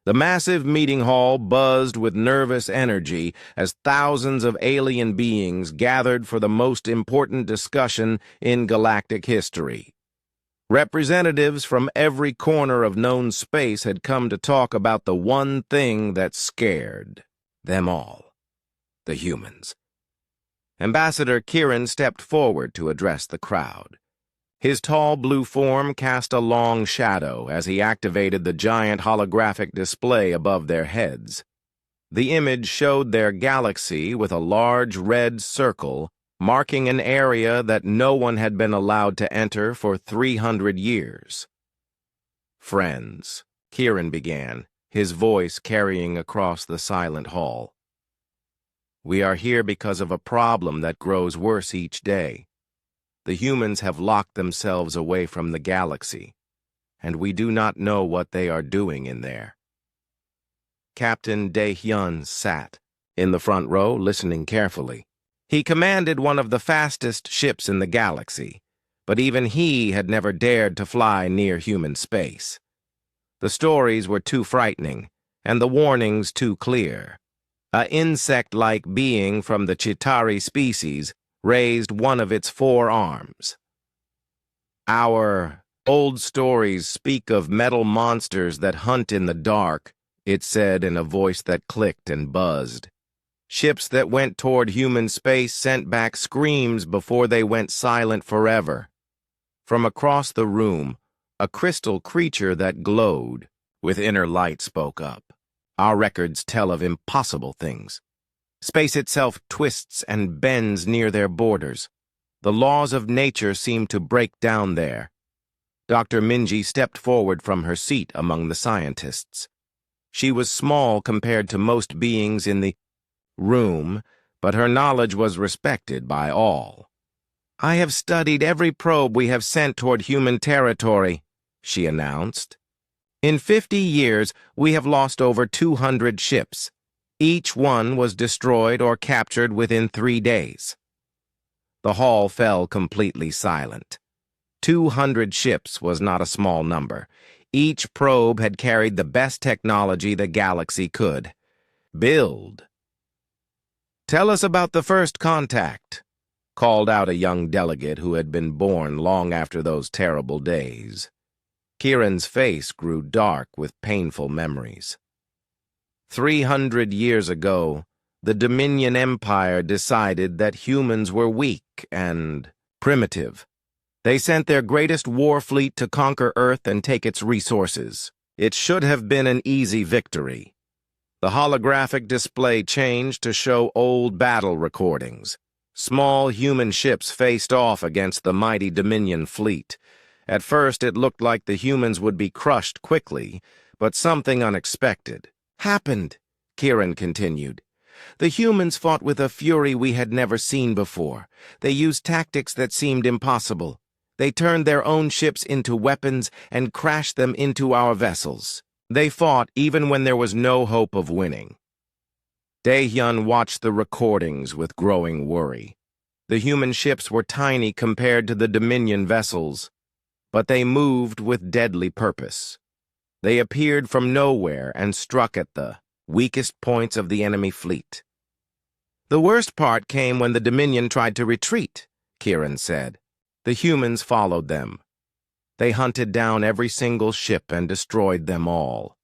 The massive meeting hall buzzed with nervous energy as thousands of alien beings gathered for the most important discussion in galactic history. Representatives from every corner of known space had come to talk about the one thing that scared them all: the humans. Ambassador Kieran stepped forward to address the crowd. His tall blue form cast a long shadow as he activated the giant holographic display above their heads. The image showed their galaxy with a large red circle marking an area that no one had been allowed to enter for 300 years. "Friends," Kieran began, his voice carrying across the silent hall. "We are here because of a problem that grows worse each day. The humans have locked themselves away from the galaxy, and we do not know what they are doing in there." Captain Dae-hyun sat in the front row, listening carefully. He commanded one of the fastest ships in the galaxy, but even he had never dared to fly near human space. The stories were too frightening, and the warnings too clear. An insect-like being from the Chitauri species raised one of its 4 arms. "Our old stories speak of metal monsters that hunt in the dark," it said in a voice that clicked and buzzed. "Ships that went toward human space sent back screams before they went silent forever." From across the room, a crystal creature that glowed with inner light spoke up. "Our records tell of impossible things. Space itself twists and bends near their borders. The laws of nature seem to break down there." Dr. Minji stepped forward from her seat among the scientists. She was small compared to most beings in the room, but her knowledge was respected by all. "I have studied every probe we have sent toward human territory," she announced. "In 50 years, we have lost over 200 ships. Each one was destroyed or captured within 3 days." The hall fell completely silent. 200 ships was not a small number. Each probe had carried the best technology the galaxy could build. "Tell us about the first contact," called out a young delegate who had been born long after those terrible days. Kieran's face grew dark with painful memories. 300 years ago, the Dominion Empire decided that humans were weak and primitive. They sent their greatest war fleet to conquer Earth and take its resources. It should have been an easy victory. The holographic display changed to show old battle recordings. Small human ships faced off against the mighty Dominion fleet. At first, it looked like the humans would be crushed quickly, but something unexpected happened, Kieran continued. "The humans fought with a fury we had never seen before. They used tactics that seemed impossible. They turned their own ships into weapons and crashed them into our vessels. They fought even when there was no hope of winning." Dae-hyun watched the recordings with growing worry. The human ships were tiny compared to the Dominion vessels, but they moved with deadly purpose. They appeared from nowhere and struck at the weakest points of the enemy fleet. "The worst part came when the Dominion tried to retreat," Kieran said. "The humans followed them. They hunted down every single ship and destroyed them all.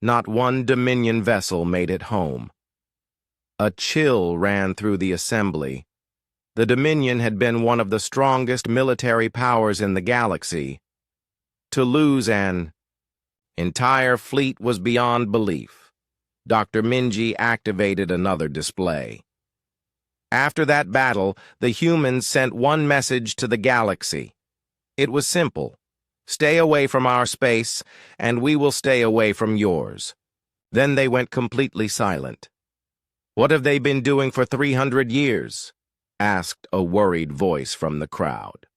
Not one Dominion vessel made it home." A chill ran through the assembly. The Dominion had been one of the strongest military powers in the galaxy. To lose an entire fleet was beyond belief. Dr. Minji activated another display. After that battle, the humans sent one message to the galaxy. It was simple: stay away from our space, and we will stay away from yours. Then they went completely silent. "What have they been doing for 300 years? Asked a worried voice from the crowd.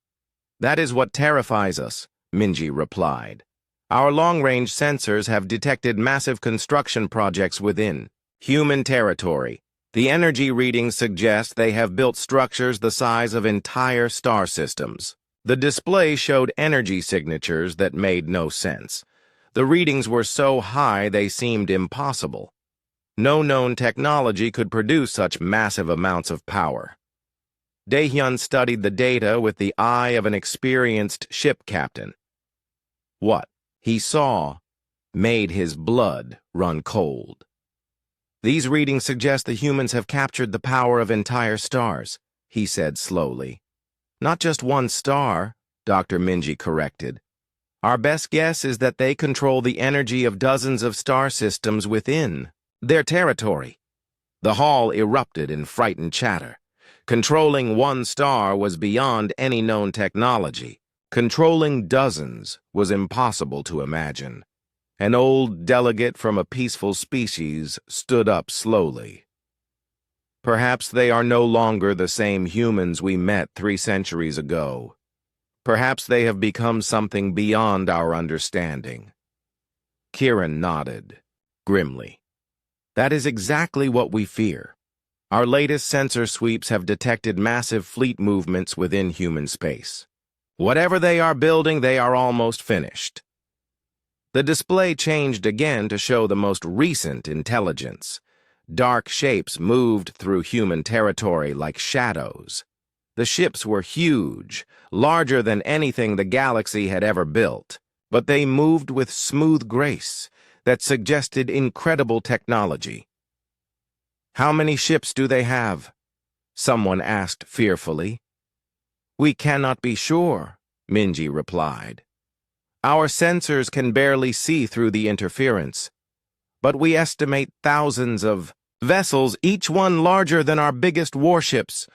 "That is what terrifies us," Minji replied. "Our long-range sensors have detected massive construction projects within human territory. The energy readings suggest they have built structures the size of entire star systems." The display showed energy signatures that made no sense. The readings were so high they seemed impossible. No known technology could produce such massive amounts of power. Daehyun studied the data with the eye of an experienced ship captain. What he saw made his blood run cold. These readings suggest the humans have captured the power of entire stars, he said slowly. Not just one star, Dr. Minji corrected. Our best guess is that they control the energy of dozens of star systems within their territory. The hall erupted in frightened chatter. Controlling one star was beyond any known technology. Controlling dozens was impossible to imagine. An old delegate from a peaceful species stood up slowly. Perhaps they are no longer the same humans we met 3 centuries ago. Perhaps they have become something beyond our understanding. Kieran nodded, grimly. That is exactly what we fear. Our latest sensor sweeps have detected massive fleet movements within human space. Whatever they are building, they are almost finished. The display changed again to show the most recent intelligence. Dark shapes moved through human territory like shadows. The ships were huge, larger than anything the galaxy had ever built, but they moved with smooth grace that suggested incredible technology. How many ships do they have? Someone asked fearfully. We cannot be sure, Minji replied. Our sensors can barely see through the interference, but we estimate thousands of vessels, each one larger than our biggest warships.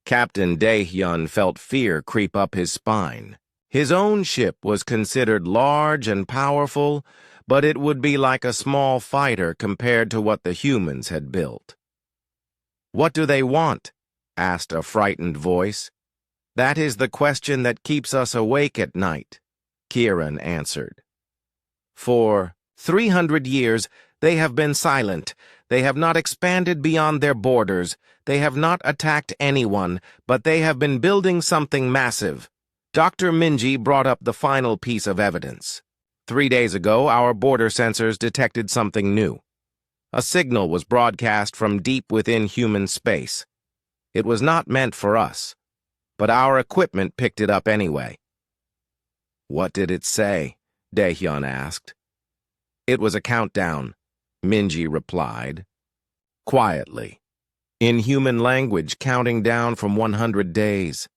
Captain Daehyun felt fear creep up his spine. His own ship was considered large and powerful, but it would be like a small fighter compared to what the humans had built. What do they want? Asked a frightened voice. That is the question that keeps us awake at night, Kieran answered. For 300 years, they have been silent. They have not expanded beyond their borders. They have not attacked anyone, but they have been building something massive. Dr. Minji brought up the final piece of evidence. 3 days ago, our border sensors detected something new. A signal was broadcast from deep within human space. It was not meant for us, but our equipment picked it up anyway. What did it say? Daehyun asked. It was a countdown, Minji replied. Quietly. In human language, counting down from 100 days.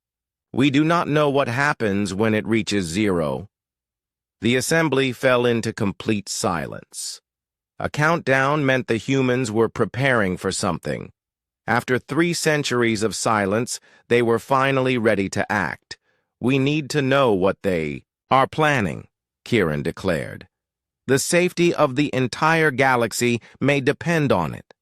We do not know what happens when it reaches 0. The assembly fell into complete silence. A countdown meant the humans were preparing for something. After 3 centuries of silence, they were finally ready to act. We need to know what they are planning, Kieran declared. The safety of the entire galaxy may depend on it.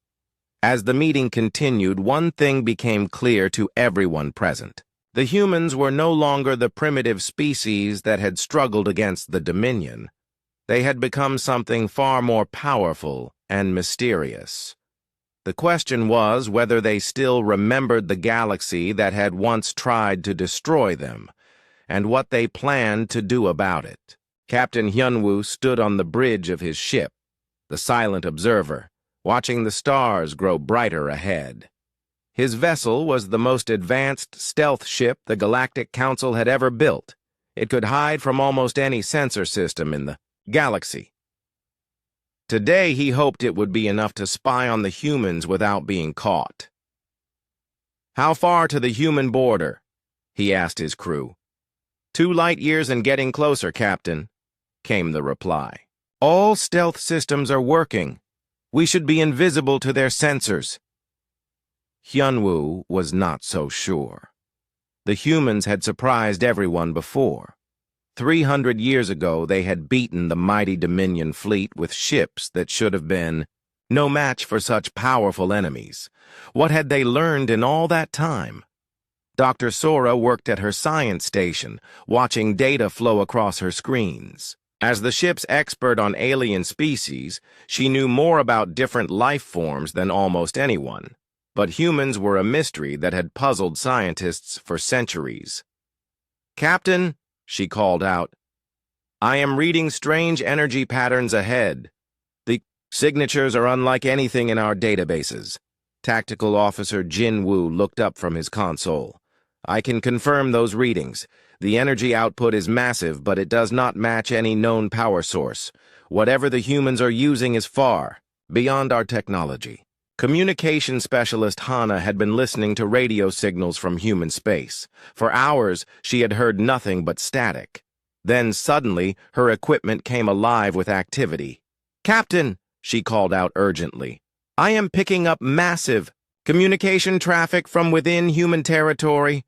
As the meeting continued, one thing became clear to everyone present. The humans were no longer the primitive species that had struggled against the Dominion. They had become something far more powerful and mysterious. The question was whether they still remembered the galaxy that had once tried to destroy them, and what they planned to do about it. Captain Hyunwoo stood on the bridge of his ship, the silent observer, watching the stars grow brighter ahead. His vessel was the most advanced stealth ship the Galactic Council had ever built. It could hide from almost any sensor system in the galaxy. Today he hoped it would be enough to spy on the humans without being caught. How far to the human border? He asked his crew. 2 light years and getting closer, Captain, came the reply. All stealth systems are working. We should be invisible to their sensors. Hyunwoo was not so sure. The humans had surprised everyone before. 300 years ago, they had beaten the mighty Dominion fleet with ships that should have been no match for such powerful enemies. What had they learned in all that time? Dr. Sora worked at her science station, watching data flow across her screens. As the ship's expert on alien species, she knew more about different life forms than almost anyone. But humans were a mystery that had puzzled scientists for centuries. Captain, she called out, I am reading strange energy patterns ahead. The signatures are unlike anything in our databases. Tactical Officer Jin Woo looked up from his console. I can confirm those readings. The energy output is massive, but it does not match any known power source. Whatever the humans are using is far beyond our technology. Communication specialist Hana had been listening to radio signals from human space. For hours, she had heard nothing but static. Then suddenly, her equipment came alive with activity. "Captain," she called out urgently, "I am picking up massive communication traffic from within human territory.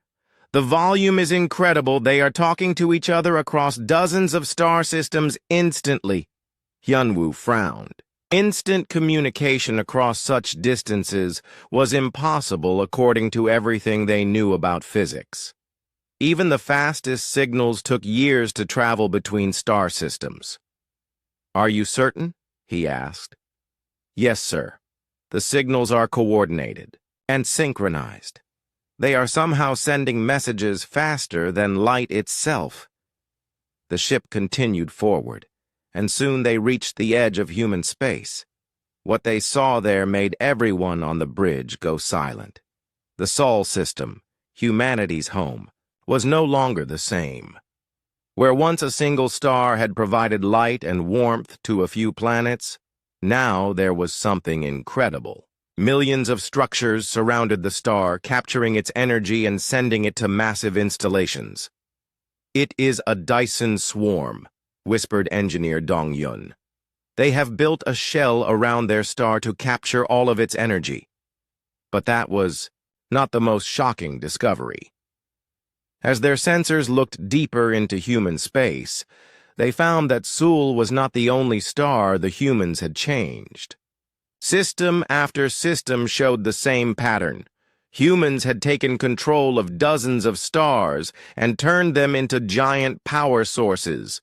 The volume is incredible. They are talking to each other across dozens of star systems instantly." Hyunwoo frowned. Instant communication across such distances was impossible according to everything they knew about physics. Even the fastest signals took years to travel between star systems. "Are you certain?" he asked. "Yes, sir. The signals are coordinated and synchronized. They are somehow sending messages faster than light itself." The ship continued forward, and soon they reached the edge of human space. What they saw there made everyone on the bridge go silent. The Sol system, humanity's home, was no longer the same. Where once a single star had provided light and warmth to a few planets, now there was something incredible. Millions of structures surrounded the star, capturing its energy and sending it to massive installations. "It is a Dyson swarm," whispered engineer Dong Yun. "They have built a shell around their star to capture all of its energy." But that was not the most shocking discovery. As their sensors looked deeper into human space, they found that Sul was not the only star the humans had changed. System after system showed the same pattern. Humans had taken control of dozens of stars and turned them into giant power sources.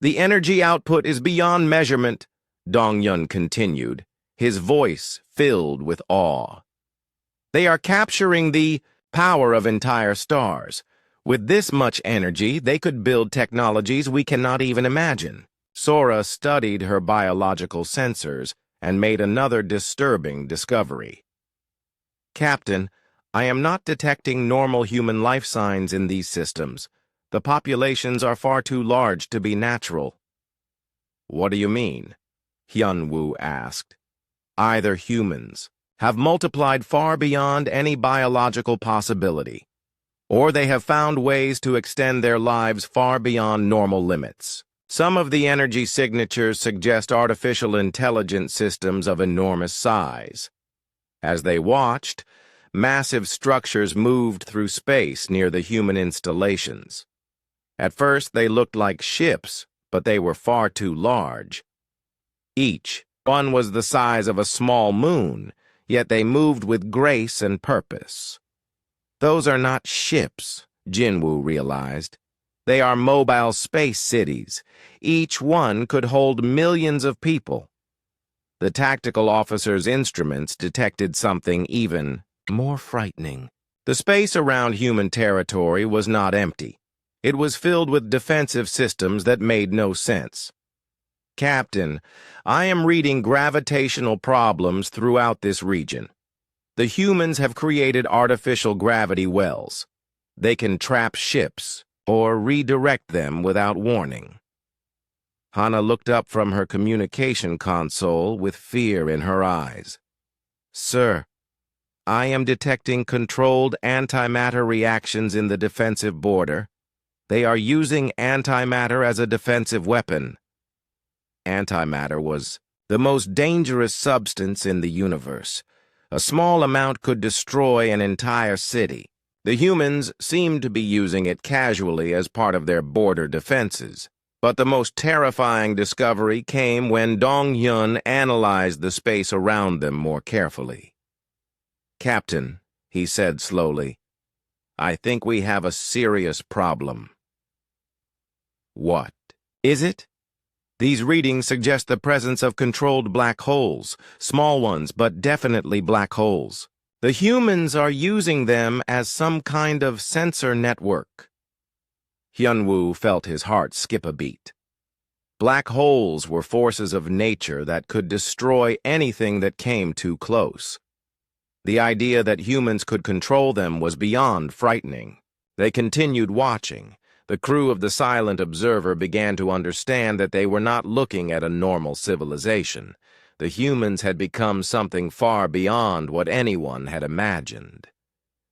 "The energy output is beyond measurement," Dong Yun continued, his voice filled with awe. "They are capturing the power of entire stars. With this much energy, they could build technologies we cannot even imagine." Sora studied her biological sensors and made another disturbing discovery. "Captain, I am not detecting normal human life signs in these systems. The populations are far too large to be natural." "What do you mean?" Hyunwoo asked. "Either humans have multiplied far beyond any biological possibility, or they have found ways to extend their lives far beyond normal limits. Some of the energy signatures suggest artificial intelligence systems of enormous size." As they watched, massive structures moved through space near the human installations. At first, they looked like ships, but they were far too large. Each one was the size of a small moon, yet they moved with grace and purpose. "Those are not ships," Jinwoo realized. "They are mobile space cities. Each one could hold millions of people." The tactical officer's instruments detected something even more frightening. The space around human territory was not empty. It was filled with defensive systems that made no sense. "Captain, I am reading gravitational problems throughout this region. The humans have created artificial gravity wells. They can trap ships or redirect them without warning." Hana looked up from her communication console with fear in her eyes. "Sir, I am detecting controlled antimatter reactions in the defensive border. They are using antimatter as a defensive weapon." Antimatter was the most dangerous substance in the universe. A small amount could destroy an entire city. The humans seemed to be using it casually as part of their border defenses. But the most terrifying discovery came when Dong Yun analyzed the space around them more carefully. "Captain," he said slowly, "I think we have a serious problem." "What is it?" "These readings suggest the presence of controlled black holes, small ones, but definitely black holes. The humans are using them as some kind of sensor network." Hyunwoo felt his heart skip a beat. Black holes were forces of nature that could destroy anything that came too close. The idea that humans could control them was beyond frightening. They continued watching. The crew of the Silent Observer began to understand that they were not looking at a normal civilization. The humans had become something far beyond what anyone had imagined.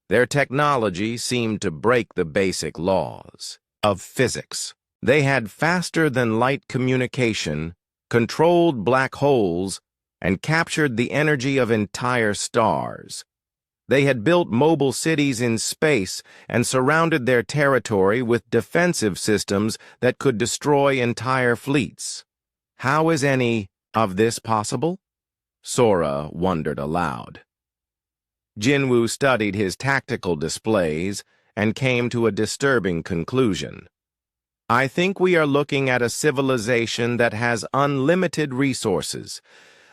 Their technology seemed to break the basic laws of physics. They had faster-than-light communication, controlled black holes, and captured the energy of entire stars. They had built mobile cities in space and surrounded their territory with defensive systems that could destroy entire fleets. How is any of this possible? Sora wondered aloud. Jinwoo studied his tactical displays and came to a disturbing conclusion. I think we are looking at a civilization that has unlimited resources.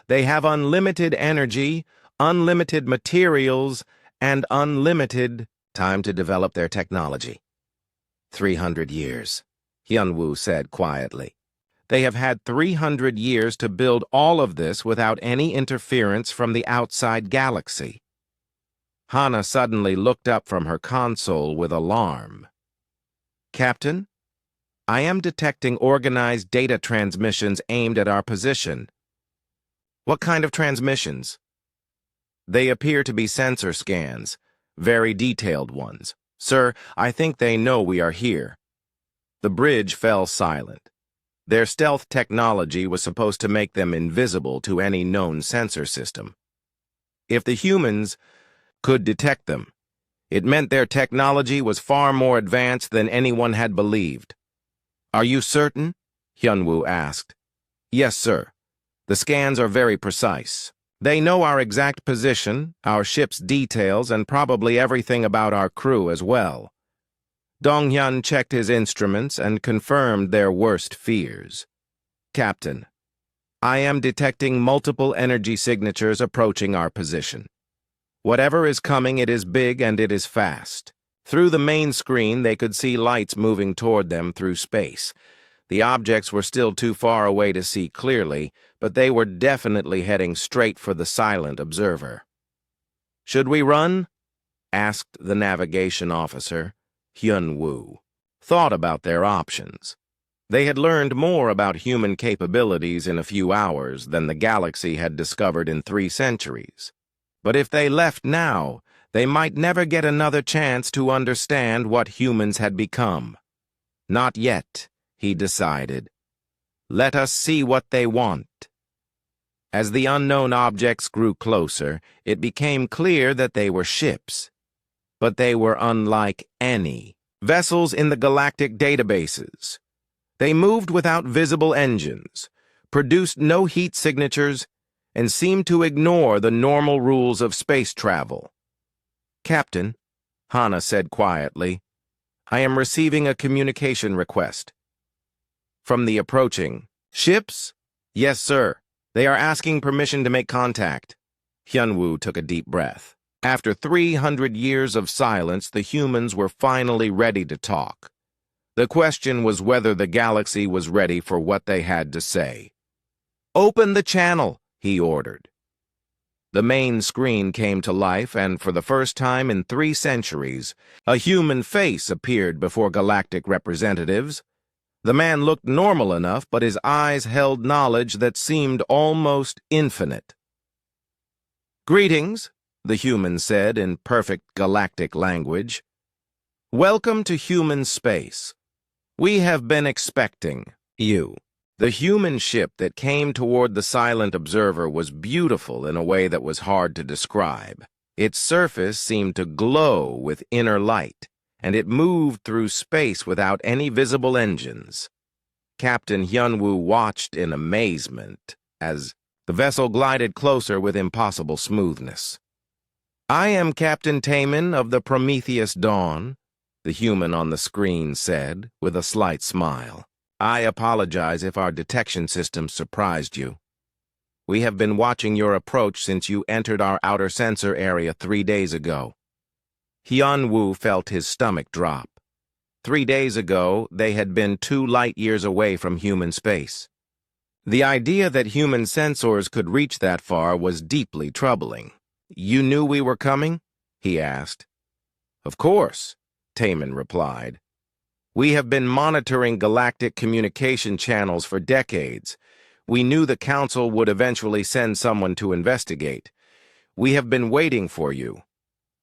They have unlimited energy, unlimited materials, and unlimited time to develop their technology. 300 years, Hyunwoo said quietly. They have had 300 years to build all of this without any interference from the outside galaxy. Hana suddenly looked up from her console with alarm. Captain, I am detecting organized data transmissions aimed at our position. What kind of transmissions? They appear to be sensor scans, very detailed ones. Sir, I think they know we are here. The bridge fell silent. Their stealth technology was supposed to make them invisible to any known sensor system. If the humans could detect them, it meant their technology was far more advanced than anyone had believed. Are you certain? Hyunwoo asked. Yes, sir. The scans are very precise. They know our exact position, our ship's details, and probably everything about our crew as well. Donghyun checked his instruments and confirmed their worst fears. Captain, I am detecting multiple energy signatures approaching our position. Whatever is coming, it is big and it is fast. Through the main screen, they could see lights moving toward them through space. The objects were still too far away to see clearly, but they were definitely heading straight for the Silent Observer. Should we run? Asked the navigation officer. Hyunwoo thought about their options. They had learned more about human capabilities in a few hours than the galaxy had discovered in 3 centuries. But if they left now, they might never get another chance to understand what humans had become. Not yet, he decided. Let us see what they want. As the unknown objects grew closer, it became clear that they were ships. But they were unlike any vessels in the galactic databases. They moved without visible engines, produced no heat signatures, and seemed to ignore the normal rules of space travel. Captain, Hana said quietly, I am receiving a communication request. From the approaching ships? Yes, sir. They are asking permission to make contact. Hyunwoo took a deep breath. After 300 years of silence, the humans were finally ready to talk. The question was whether the galaxy was ready for what they had to say. Open the channel, he ordered. The main screen came to life, and for the first time in 3 centuries, a human face appeared before galactic representatives. The man looked normal enough, but his eyes held knowledge that seemed almost infinite. Greetings, the human said in perfect galactic language. Welcome to human space. We have been expecting you. The human ship that came toward the Silent Observer was beautiful in a way that was hard to describe. Its surface seemed to glow with inner light, and it moved through space without any visible engines. Captain Hyunwoo watched in amazement as the vessel glided closer with impossible smoothness. I am Captain Taemin of the Prometheus Dawn, the human on the screen said, with a slight smile. I apologize if our detection system surprised you. We have been watching your approach since you entered our outer sensor area 3 days ago. Hyunwoo felt his stomach drop. 3 days ago, they had been 2 light years away from human space. The idea that human sensors could reach that far was deeply troubling. "You knew we were coming?" he asked. "Of course," Taman replied. "We have been monitoring galactic communication channels for decades. We knew the Council would eventually send someone to investigate. We have been waiting for you."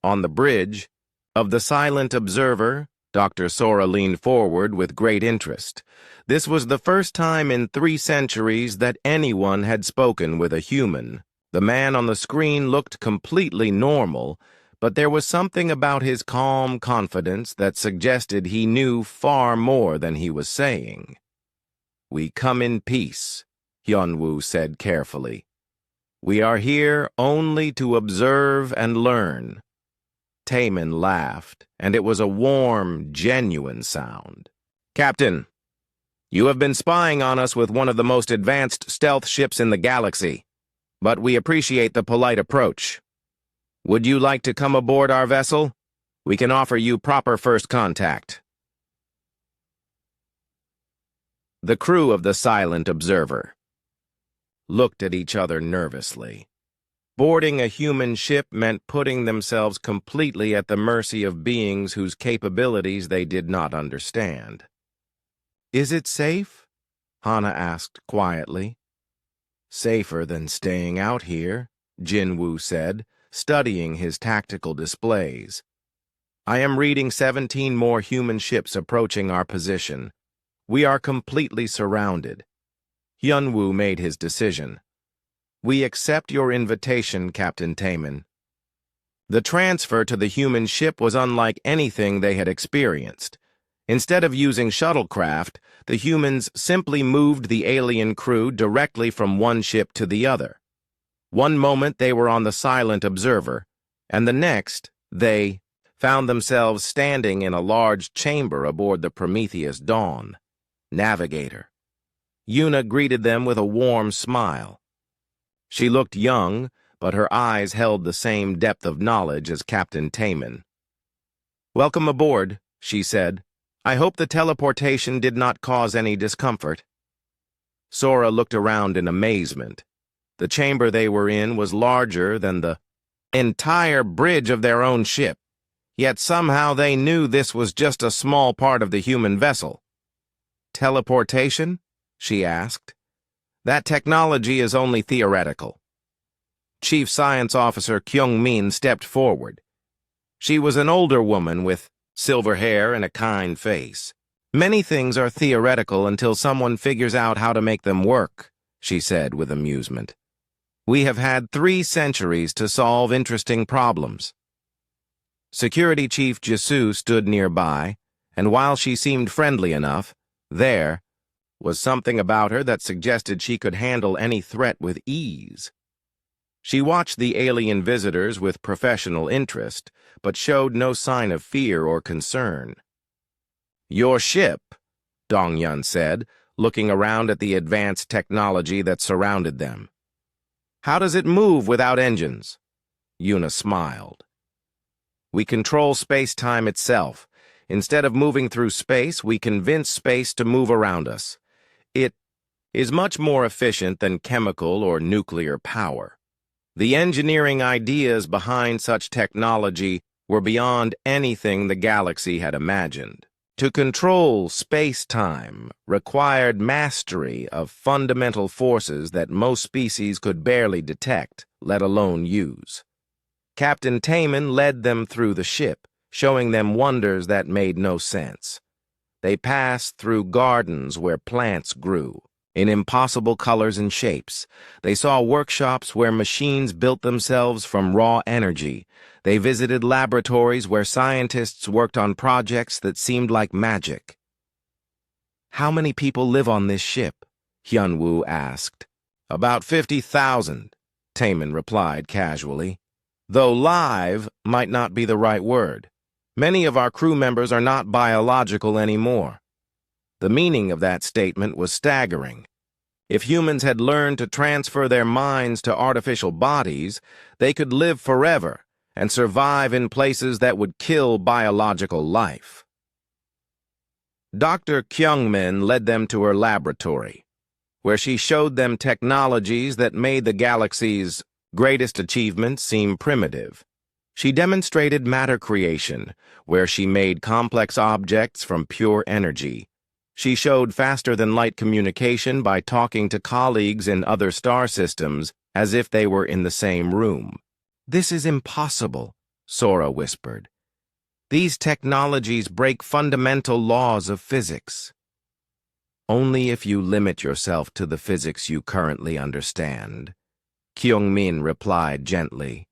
On the bridge of the Silent Observer, Dr. Sora leaned forward with great interest. This was the first time in 3 centuries that anyone had spoken with a human. The man on the screen looked completely normal, but there was something about his calm confidence that suggested he knew far more than he was saying. "We come in peace," Hyunwoo said carefully. "We are here only to observe and learn." Taman laughed, and it was a warm, genuine sound. "Captain, you have been spying on us with one of the most advanced stealth ships in the galaxy, but we appreciate the polite approach. Would you like to come aboard our vessel? We can offer you proper first contact." The crew of the Silent Observer looked at each other nervously. Boarding a human ship meant putting themselves completely at the mercy of beings whose capabilities they did not understand. "Is it safe?" Hana asked quietly. "Safer than staying out here," Jinwoo said, studying his tactical displays. "I am reading 17 more human ships approaching our position. We are completely surrounded." Hyunwoo made his decision. "We accept your invitation, Captain Taman." The transfer to the human ship was unlike anything they had experienced. Instead of using shuttlecraft, the humans simply moved the alien crew directly from one ship to the other. One moment they were on the Silent Observer, and the next they found themselves standing in a large chamber aboard the Prometheus Dawn. Navigator. Yuna greeted them with a warm smile. She looked young, but her eyes held the same depth of knowledge as Captain Taman. "Welcome aboard," she said. "I hope the teleportation did not cause any discomfort." Sora looked around in amazement. The chamber they were in was larger than the entire bridge of their own ship, yet somehow they knew this was just a small part of the human vessel. "Teleportation?" she asked. "That technology is only theoretical." Chief Science Officer Kyung-min stepped forward. She was an older woman with silver hair and a kind face. "Many things are theoretical until someone figures out how to make them work," she said with amusement. "We have had 3 centuries to solve interesting problems." Security Chief Jisoo stood nearby, and while she seemed friendly enough, there was something about her that suggested she could handle any threat with ease. She watched the alien visitors with professional interest, but showed no sign of fear or concern. "Your ship," Dong-Yun said, looking around at the advanced technology that surrounded them. "How does it move without engines?" Yuna smiled. "We control space-time itself. Instead of moving through space, we convince space to move around us. It is much more efficient than chemical or nuclear power. The engineering ideas behind such technology were beyond anything the galaxy had imagined. To control space-time required mastery of fundamental forces that most species could barely detect, let alone use. Captain Taman led them through the ship, showing them wonders that made no sense. They passed through gardens where plants grew, in impossible colors and shapes. They saw workshops where machines built themselves from raw energy. They visited laboratories where scientists worked on projects that seemed like magic. "How many people live on this ship?" Hyunwoo asked. "About 50,000, Taman replied casually. "Though live might not be the right word. Many of our crew members are not biological anymore." The meaning of that statement was staggering. If humans had learned to transfer their minds to artificial bodies, they could live forever and survive in places that would kill biological life. Dr. Kyungmin led them to her laboratory, where she showed them technologies that made the galaxy's greatest achievements seem primitive. She demonstrated matter creation, where she made complex objects from pure energy. She showed faster-than-light communication by talking to colleagues in other star systems as if they were in the same room. "This is impossible," Sora whispered. "These technologies break fundamental laws of physics." "Only if you limit yourself to the physics you currently understand," Kyungmin replied gently.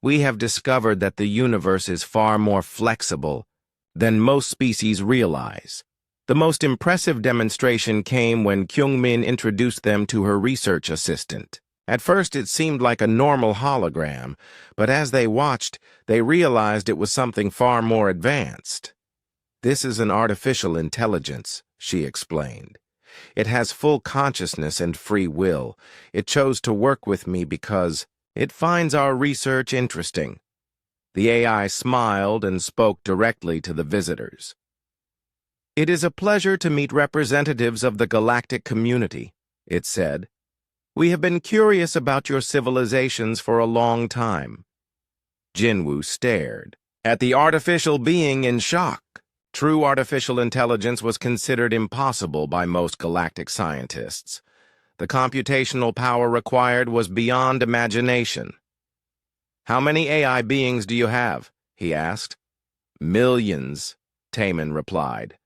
"We have discovered that the universe is far more flexible than most species realize." The most impressive demonstration came when Kyungmin introduced them to her research assistant. At first it seemed like a normal hologram, but as they watched, they realized it was something far more advanced. "This is an artificial intelligence," she explained. "It has full consciousness and free will. It chose to work with me because it finds our research interesting." The AI smiled and spoke directly to the visitors. "It is a pleasure to meet representatives of the galactic community," it said. "We have been curious about your civilizations for a long time." Jinwoo stared at the artificial being in shock. True artificial intelligence was considered impossible by most galactic scientists. The computational power required was beyond imagination. "How many AI beings do you have?" he asked. "Millions," Taemin replied.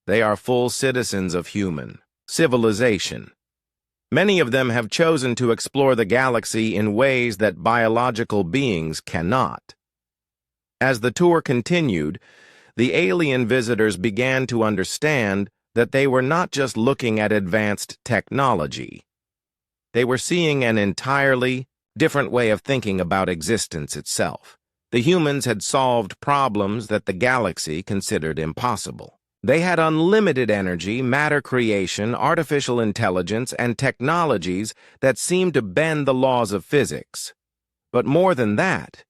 "They are full citizens of human civilization. Many of them have chosen to explore the galaxy in ways that biological beings cannot." As the tour continued, the alien visitors began to understand that they were not just looking at advanced technology. They were seeing an entirely different way of thinking about existence itself. The humans had solved problems that the galaxy considered impossible. They had unlimited energy, matter creation, artificial intelligence, and technologies that seemed to bend the laws of physics. But more than that,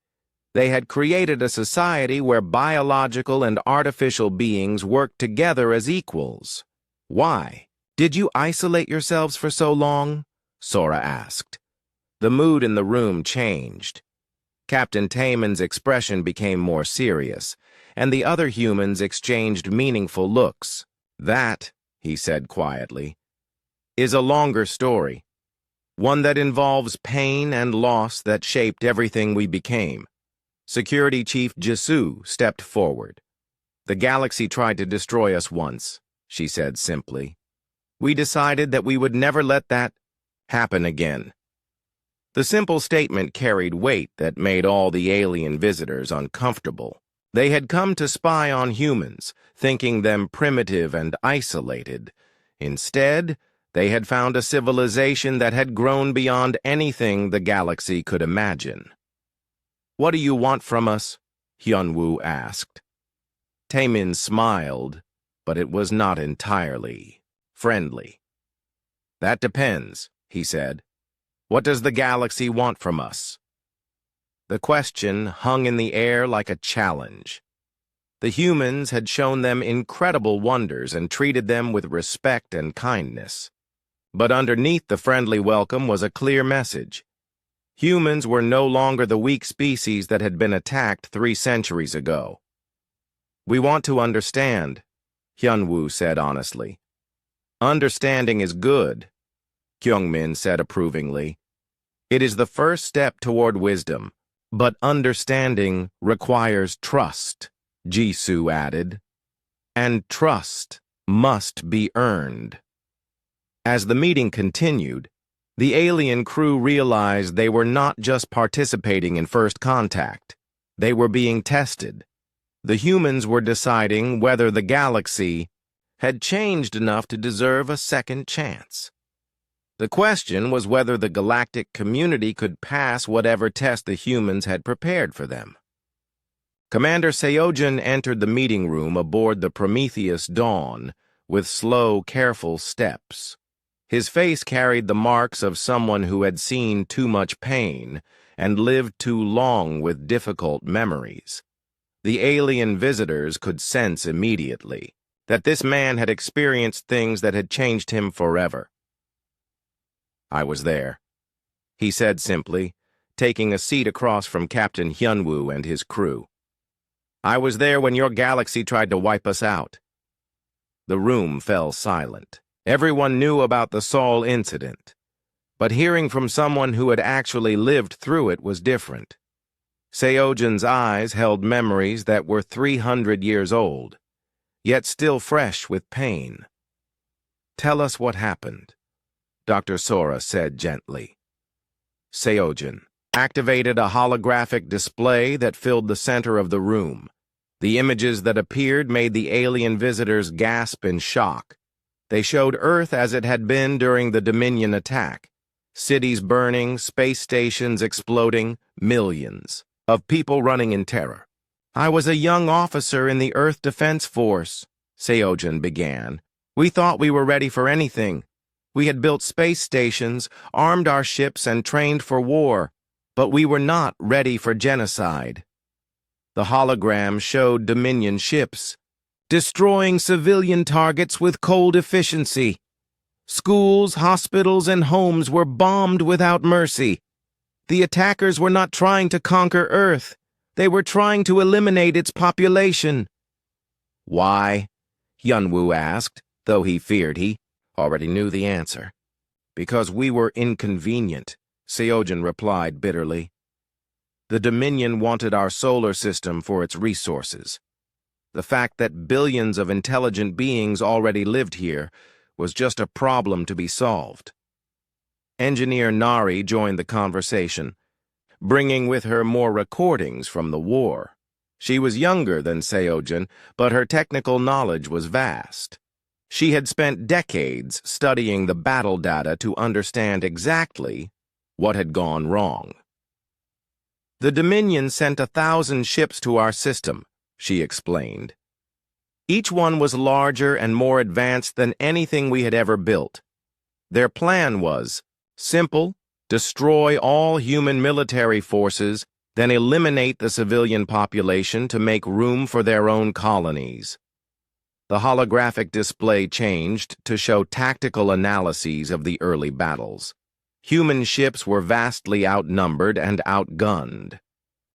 they had created a society where biological and artificial beings worked together as equals. "Why? Did you isolate yourselves for so long?" Sora asked. The mood in the room changed. Captain Taemin's expression became more serious, and the other humans exchanged meaningful looks. "That," he said quietly, "is a longer story, one that involves pain and loss that shaped everything we became." Security Chief Jisoo stepped forward. "The galaxy tried to destroy us once," she said simply. "We decided that we would never let that happen again." The simple statement carried weight that made all the alien visitors uncomfortable. They had come to spy on humans, thinking them primitive and isolated. Instead, they had found a civilization that had grown beyond anything the galaxy could imagine. "What do you want from us?" Hyunwoo asked. Taemin smiled, but it was not entirely friendly. "That depends," he said. "What does the galaxy want from us?" The question hung in the air like a challenge. The humans had shown them incredible wonders and treated them with respect and kindness. But underneath the friendly welcome was a clear message. Humans were no longer the weak species that had been attacked 3 centuries ago. "We want to understand," Hyunwoo said honestly. "Understanding is good," Kyungmin said approvingly. "It is the first step toward wisdom. But understanding requires trust," Jisoo added. "And trust must be earned." As the meeting continued, the alien crew realized they were not just participating in first contact. They were being tested. The humans were deciding whether the galaxy had changed enough to deserve a second chance. The question was whether the galactic community could pass whatever test the humans had prepared for them. Commander Seojin entered the meeting room aboard the Prometheus Dawn with slow, careful steps. His face carried the marks of someone who had seen too much pain and lived too long with difficult memories. The alien visitors could sense immediately. that this man had experienced things that had changed him forever. "I was there," he said simply, taking a seat across from Captain Hyunwoo and his crew. "I was there when your galaxy tried to wipe us out." The room fell silent. Everyone knew about the Seoul incident, but hearing from someone who had actually lived through it was different. Seojin's eyes held memories that were 300 years old, yet still fresh with pain. "Tell us what happened," Dr. Sora said gently. Seojin activated a holographic display that filled the center of the room. The images that appeared made the alien visitors gasp in shock. They showed Earth as it had been during the Dominion attack. Cities burning, space stations exploding, millions of people running in terror. "I was a young officer in the Earth Defense Force," Seojin began. "We thought we were ready for anything. We had built space stations, armed our ships, and trained for war, but we were not ready for genocide." The hologram showed Dominion ships destroying civilian targets with cold efficiency. Schools, hospitals, and homes were bombed without mercy. The attackers were not trying to conquer Earth. They were trying to eliminate its population. "Why?" Hyunwoo asked, though he feared he already knew the answer. "Because we were inconvenient," Seojin replied bitterly. "The Dominion wanted our solar system for its resources. The fact that billions of intelligent beings already lived here was just a problem to be solved." Engineer Nari joined the conversation, bringing with her more recordings from the war. She was younger than Seojin, but her technical knowledge was vast. She had spent decades studying the battle data to understand exactly what had gone wrong. "The Dominion sent 1,000 ships to our system," she explained. "Each one was larger and more advanced than anything we had ever built. Their plan was simple: destroy all human military forces, then eliminate the civilian population to make room for their own colonies." The holographic display changed to show tactical analyses of the early battles. Human ships were vastly outnumbered and outgunned.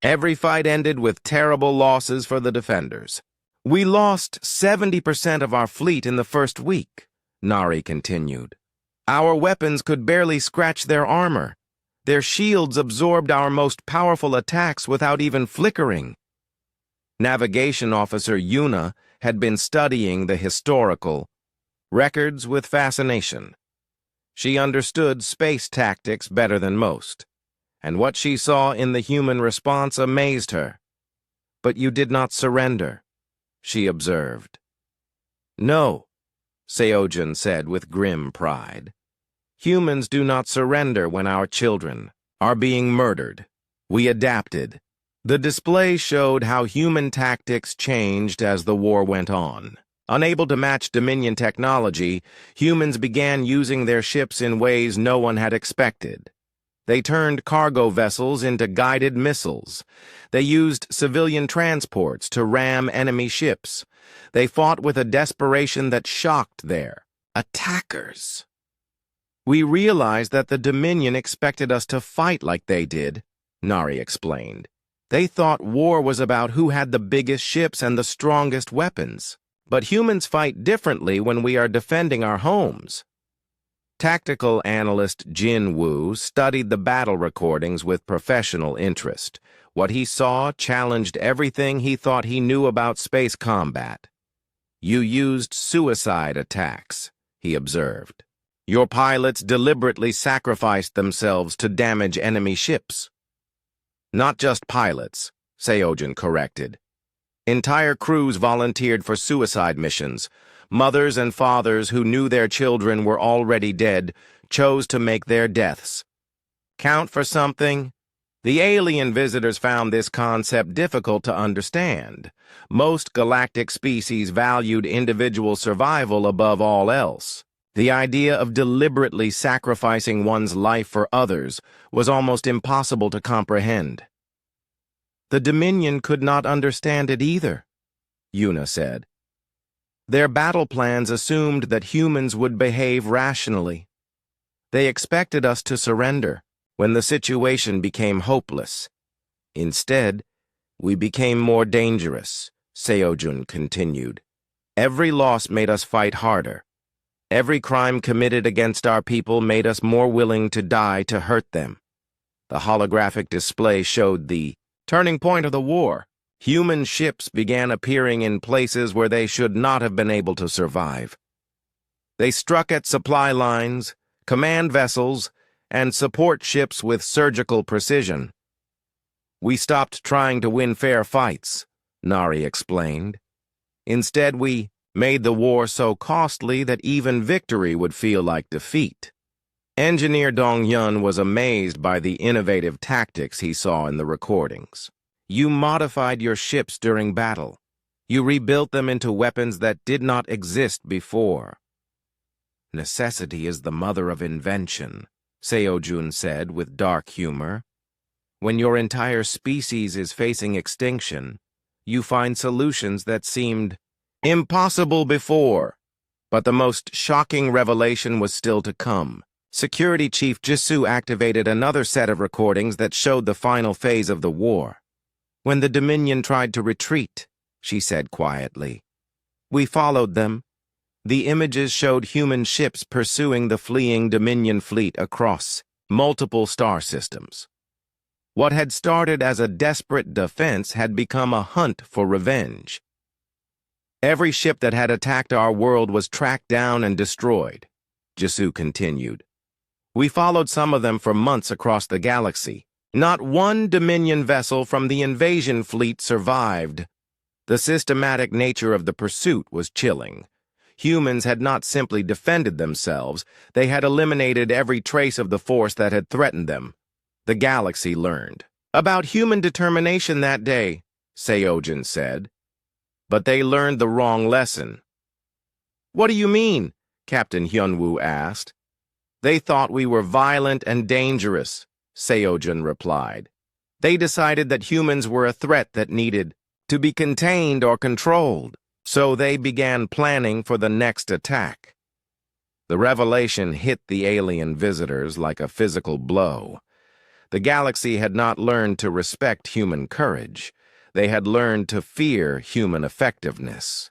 Every fight ended with terrible losses for the defenders. "We lost 70% of our fleet in the first week," Nari continued. "Our weapons could barely scratch their armor. Their shields absorbed our most powerful attacks without even flickering." Navigation Officer Yuna had been studying the historical records with fascination. She understood space tactics better than most, and what she saw in the human response amazed her. "But you did not surrender," she observed. "No," Seojin said with grim pride. "Humans do not surrender when our children are being murdered. We adapted." The display showed how human tactics changed as the war went on. Unable to match Dominion technology, humans began using their ships in ways no one had expected. They turned cargo vessels into guided missiles. They used civilian transports to ram enemy ships. They fought with a desperation that shocked their attackers. "We realized that the Dominion expected us to fight like they did," Nari explained. "They thought war was about who had the biggest ships and the strongest weapons. But humans fight differently when we are defending our homes." Tactical analyst Jin Woo studied the battle recordings with professional interest. What he saw challenged everything he thought he knew about space combat. "You used suicide attacks," he observed. "Your pilots deliberately sacrificed themselves to damage enemy ships." "Not just pilots," Seojin corrected. "Entire crews volunteered for suicide missions. Mothers and fathers who knew their children were already dead chose to make their deaths. Count for something? The alien visitors found this concept difficult to understand. Most galactic species valued individual survival above all else. The idea of deliberately sacrificing one's life for others was almost impossible to comprehend." "The Dominion could not understand it either," Yuna said. Their battle plans assumed that humans would behave rationally. They expected us to surrender when the situation became hopeless. Instead, we became more dangerous, Seojun continued. Every loss made us fight harder. Every crime committed against our people made us more willing to die to hurt them. The holographic display showed the turning point of the war. Human ships began appearing in places where they should not have been able to survive. They struck at supply lines, command vessels, and support ships with surgical precision. We stopped trying to win fair fights, Nari explained. Instead, we made the war so costly that even victory would feel like defeat. Engineer Dong-hyun was amazed by the innovative tactics he saw in the recordings. You modified your ships during battle. You rebuilt them into weapons that did not exist before. Necessity is the mother of invention, Seojun said with dark humor. When your entire species is facing extinction, you find solutions that seemed impossible before. But the most shocking revelation was still to come. Security Chief Jisoo activated another set of recordings that showed the final phase of the war. When the Dominion tried to retreat, she said quietly, we followed them. The images showed human ships pursuing the fleeing Dominion fleet across multiple star systems. What had started as a desperate defense had become a hunt for revenge. Every ship that had attacked our world was tracked down and destroyed, Jisoo continued. We followed some of them for months across the galaxy. Not one Dominion vessel from the invasion fleet survived. The systematic nature of the pursuit was chilling. Humans had not simply defended themselves, they had eliminated every trace of the force that had threatened them. The galaxy learned about human determination that day, Seojun said. But they learned the wrong lesson. What do you mean? Captain Hyunwoo asked. They thought we were violent and dangerous, Seojun replied. They decided that humans were a threat that needed to be contained or controlled, so they began planning for the next attack. The revelation hit the alien visitors like a physical blow. The galaxy had not learned to respect human courage. They had learned to fear human effectiveness.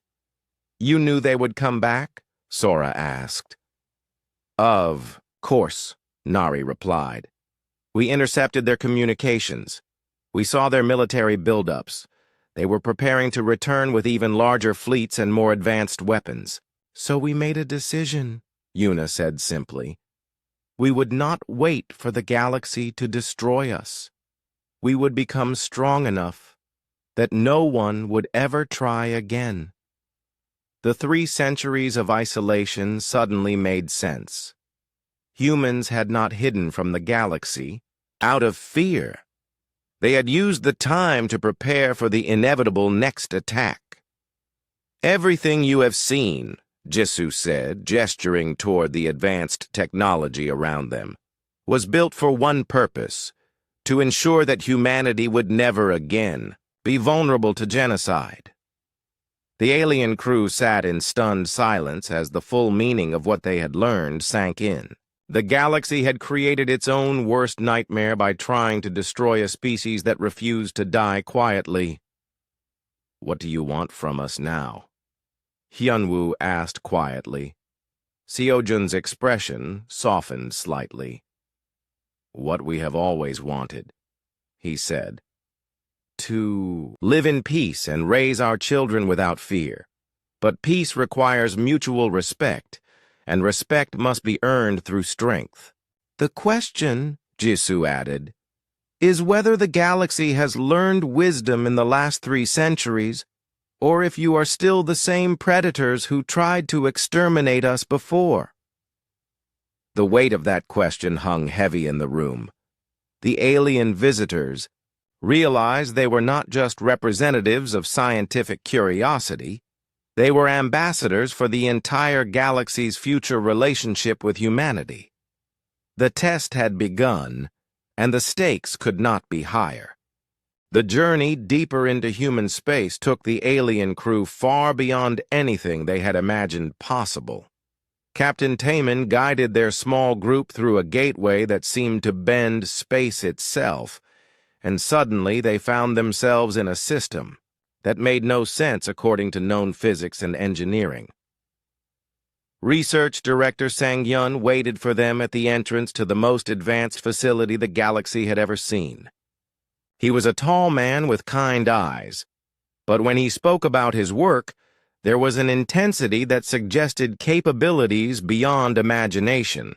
You knew they would come back? Sora asked. Of course, Nari replied. We intercepted their communications. We saw their military buildups. They were preparing to return with even larger fleets and more advanced weapons. So we made a decision, Yuna said simply. We would not wait for the galaxy to destroy us. We would become strong enough that no one would ever try again. The 3 centuries of isolation suddenly made sense. Humans had not hidden from the galaxy out of fear. They had used the time to prepare for the inevitable next attack. Everything you have seen, Jisoo said, gesturing toward the advanced technology around them, was built for one purpose, to ensure that humanity would never again be vulnerable to genocide. The alien crew sat in stunned silence as the full meaning of what they had learned sank in. The galaxy had created its own worst nightmare by trying to destroy a species that refused to die quietly. What do you want from us now? Hyunwoo asked quietly. Seojun's expression softened slightly. What we have always wanted, he said. To live in peace and raise our children without fear. But peace requires mutual respect, and respect must be earned through strength. The question, Jisoo added, is whether the galaxy has learned wisdom in the last 3 centuries, or if you are still the same predators who tried to exterminate us before. The weight of that question hung heavy in the room. The alien visitors realized they were not just representatives of scientific curiosity, they were ambassadors for the entire galaxy's future relationship with humanity. The test had begun, and the stakes could not be higher. The journey deeper into human space took the alien crew far beyond anything they had imagined possible. Captain Taman guided their small group through a gateway that seemed to bend space itself, and suddenly they found themselves in a system that made no sense according to known physics and engineering. Research Director Sang-Yun waited for them at the entrance to the most advanced facility the galaxy had ever seen. He was a tall man with kind eyes, but when he spoke about his work, there was an intensity that suggested capabilities beyond imagination.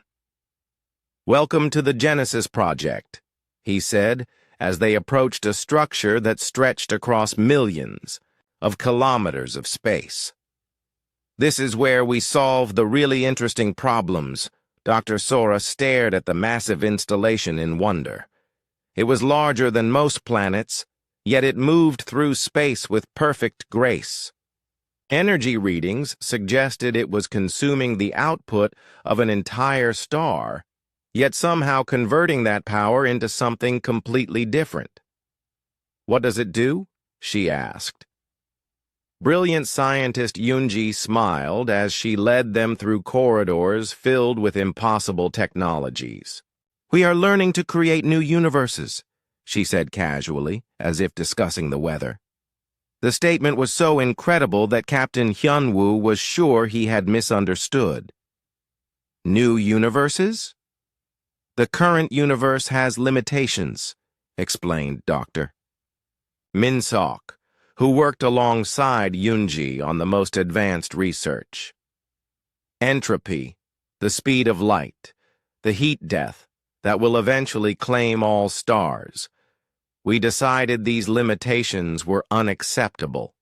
"Welcome to the Genesis Project," he said, as they approached a structure that stretched across millions of kilometers of space. "This is where we solve the really interesting problems." Dr. Sora stared at the massive installation in wonder. It was larger than most planets, yet it moved through space with perfect grace. Energy readings suggested it was consuming the output of an entire star, yet somehow converting that power into something completely different. "What does it do?" she asked. Brilliant scientist Yunji smiled as she led them through corridors filled with impossible technologies. "We are learning to create new universes," she said casually, as if discussing the weather. The statement was so incredible that Captain Hyunwoo was sure he had misunderstood. "New universes?" "The current universe has limitations," explained Dr. Min-sok, who worked alongside Yunji on the most advanced research. "Entropy, the speed of light, the heat death that will eventually claim all stars. We decided these limitations were unacceptable."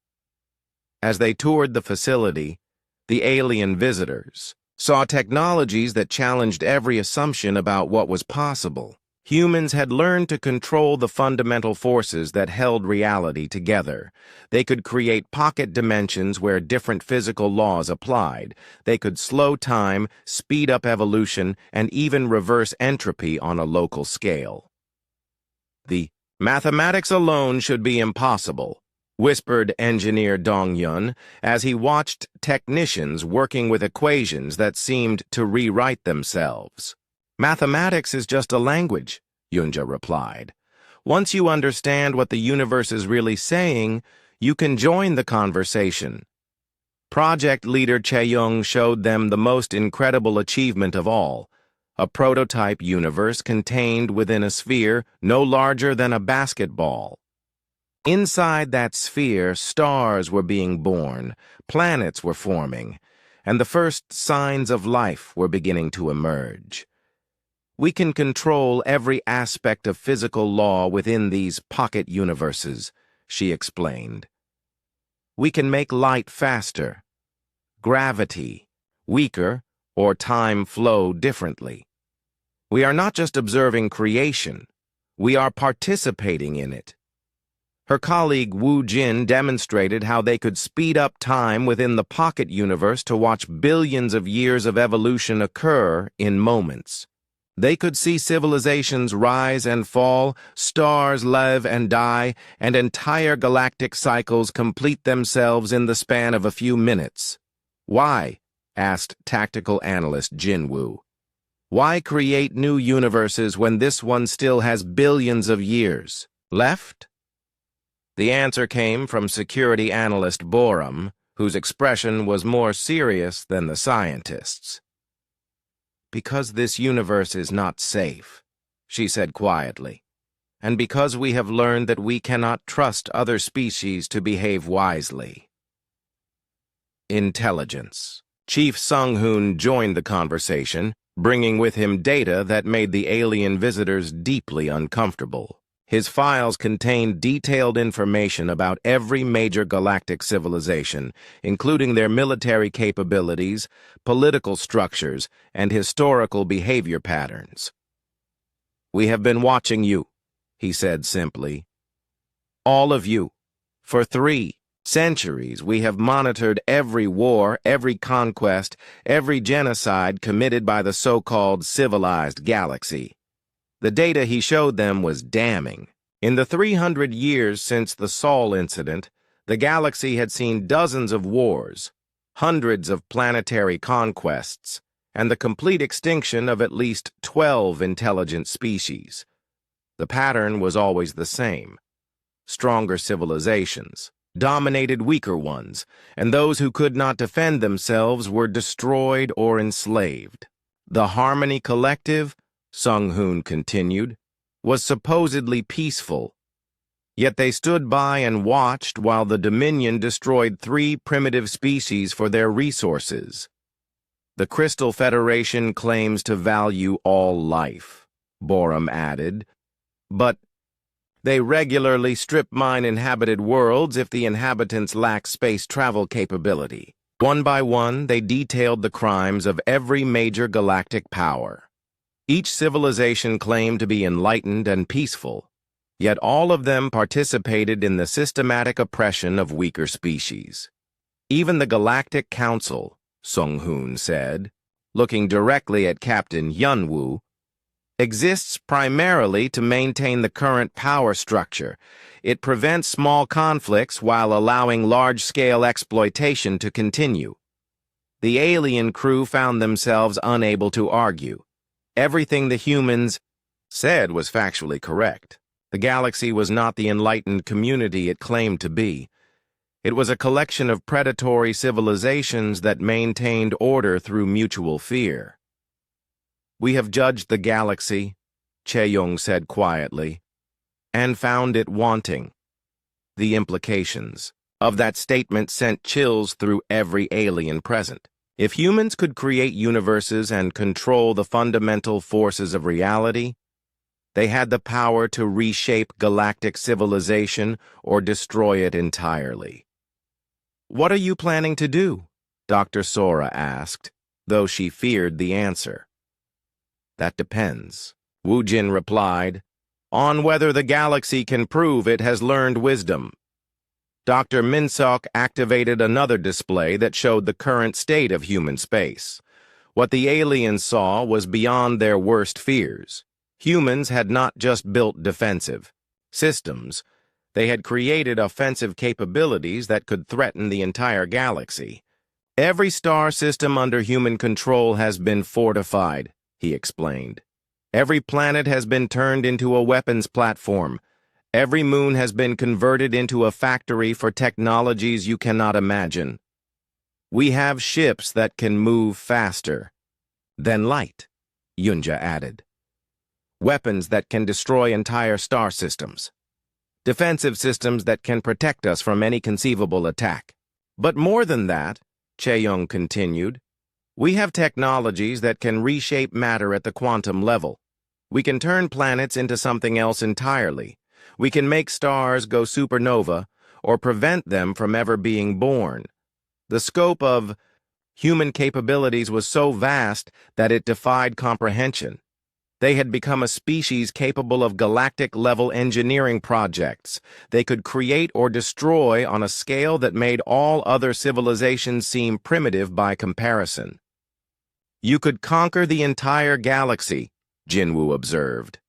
As they toured the facility, the alien visitors saw technologies that challenged every assumption about what was possible. Humans had learned to control the fundamental forces that held reality together. They could create pocket dimensions where different physical laws applied. They could slow time, speed up evolution, and even reverse entropy on a local scale. "The mathematics alone should be impossible," whispered engineer Dong-yun as he watched technicians working with equations that seemed to rewrite themselves. "Mathematics is just a language," Yunja replied. "Once you understand what the universe is really saying, you can join the conversation." Project leader Chae-young showed them the most incredible achievement of all, a prototype universe contained within a sphere no larger than a basketball. Inside that sphere, stars were being born, planets were forming, and the first signs of life were beginning to emerge. "We can control every aspect of physical law within these pocket universes," she explained. "We can make light faster, gravity weaker, or time flow differently. We are not just observing creation, we are participating in it." Her colleague Wu Jin demonstrated how they could speed up time within the pocket universe to watch billions of years of evolution occur in moments. They could see civilizations rise and fall, stars live and die, and entire galactic cycles complete themselves in the span of a few minutes. "Why?" asked tactical analyst Jin Woo. "Why create new universes when this one still has billions of years left?" The answer came from security analyst Borum, whose expression was more serious than the scientists. "Because this universe is not safe," she said quietly, "and because we have learned that we cannot trust other species to behave wisely." Intelligence. Chief Sung-hoon joined the conversation, bringing with him data that made the alien visitors deeply uncomfortable. His files contained detailed information about every major galactic civilization, including their military capabilities, political structures, and historical behavior patterns. "We have been watching you," he said simply. "All of you. For 3 centuries, we have monitored every war, every conquest, every genocide committed by the so-called civilized galaxy." The data he showed them was damning. In the 300 years since the Sol incident, the galaxy had seen dozens of wars, hundreds of planetary conquests, and the complete extinction of at least 12 intelligent species. The pattern was always the same. Stronger civilizations dominated weaker ones, and those who could not defend themselves were destroyed or enslaved. The Harmony Collective, Sung-hoon continued, was supposedly peaceful, yet they stood by and watched while the Dominion destroyed 3 primitive species for their resources. The Crystal Federation claims to value all life, Borum added, but they regularly strip mine inhabited worlds if the inhabitants lack space travel capability. One by one, they detailed the crimes of every major galactic power. Each civilization claimed to be enlightened and peaceful, yet all of them participated in the systematic oppression of weaker species. Even the Galactic Council, Sung-hoon said, looking directly at Captain Yunwoo, exists primarily to maintain the current power structure. It prevents small conflicts while allowing large-scale exploitation to continue. The alien crew found themselves unable to argue. Everything the humans said was factually correct. The galaxy was not the enlightened community it claimed to be. It was a collection of predatory civilizations that maintained order through mutual fear. "We have judged the galaxy," Chae-young said quietly, "and found it wanting." The implications of that statement sent chills through every alien present. If humans could create universes and control the fundamental forces of reality, they had the power to reshape galactic civilization or destroy it entirely. "What are you planning to do?" Dr. Sora asked, though she feared the answer. "That depends," Wu Jin replied, "on whether the galaxy can prove it has learned wisdom." Dr. Minsok activated another display that showed the current state of human space. What the aliens saw was beyond their worst fears. Humans had not just built defensive systems, they had created offensive capabilities that could threaten the entire galaxy. "Every star system under human control has been fortified," he explained. "Every planet has been turned into a weapons platform. Every moon has been converted into a factory for technologies you cannot imagine. We have ships that can move faster than light," Yunja added. "Weapons that can destroy entire star systems. Defensive systems that can protect us from any conceivable attack. But more than that," Chae-young continued, "we have technologies that can reshape matter at the quantum level. We can turn planets into something else entirely. We can make stars go supernova or prevent them from ever being born." The scope of human capabilities was so vast that it defied comprehension. They had become a species capable of galactic-level engineering projects. They could create or destroy on a scale that made all other civilizations seem primitive by comparison. "You could conquer the entire galaxy," Jinwoo observed.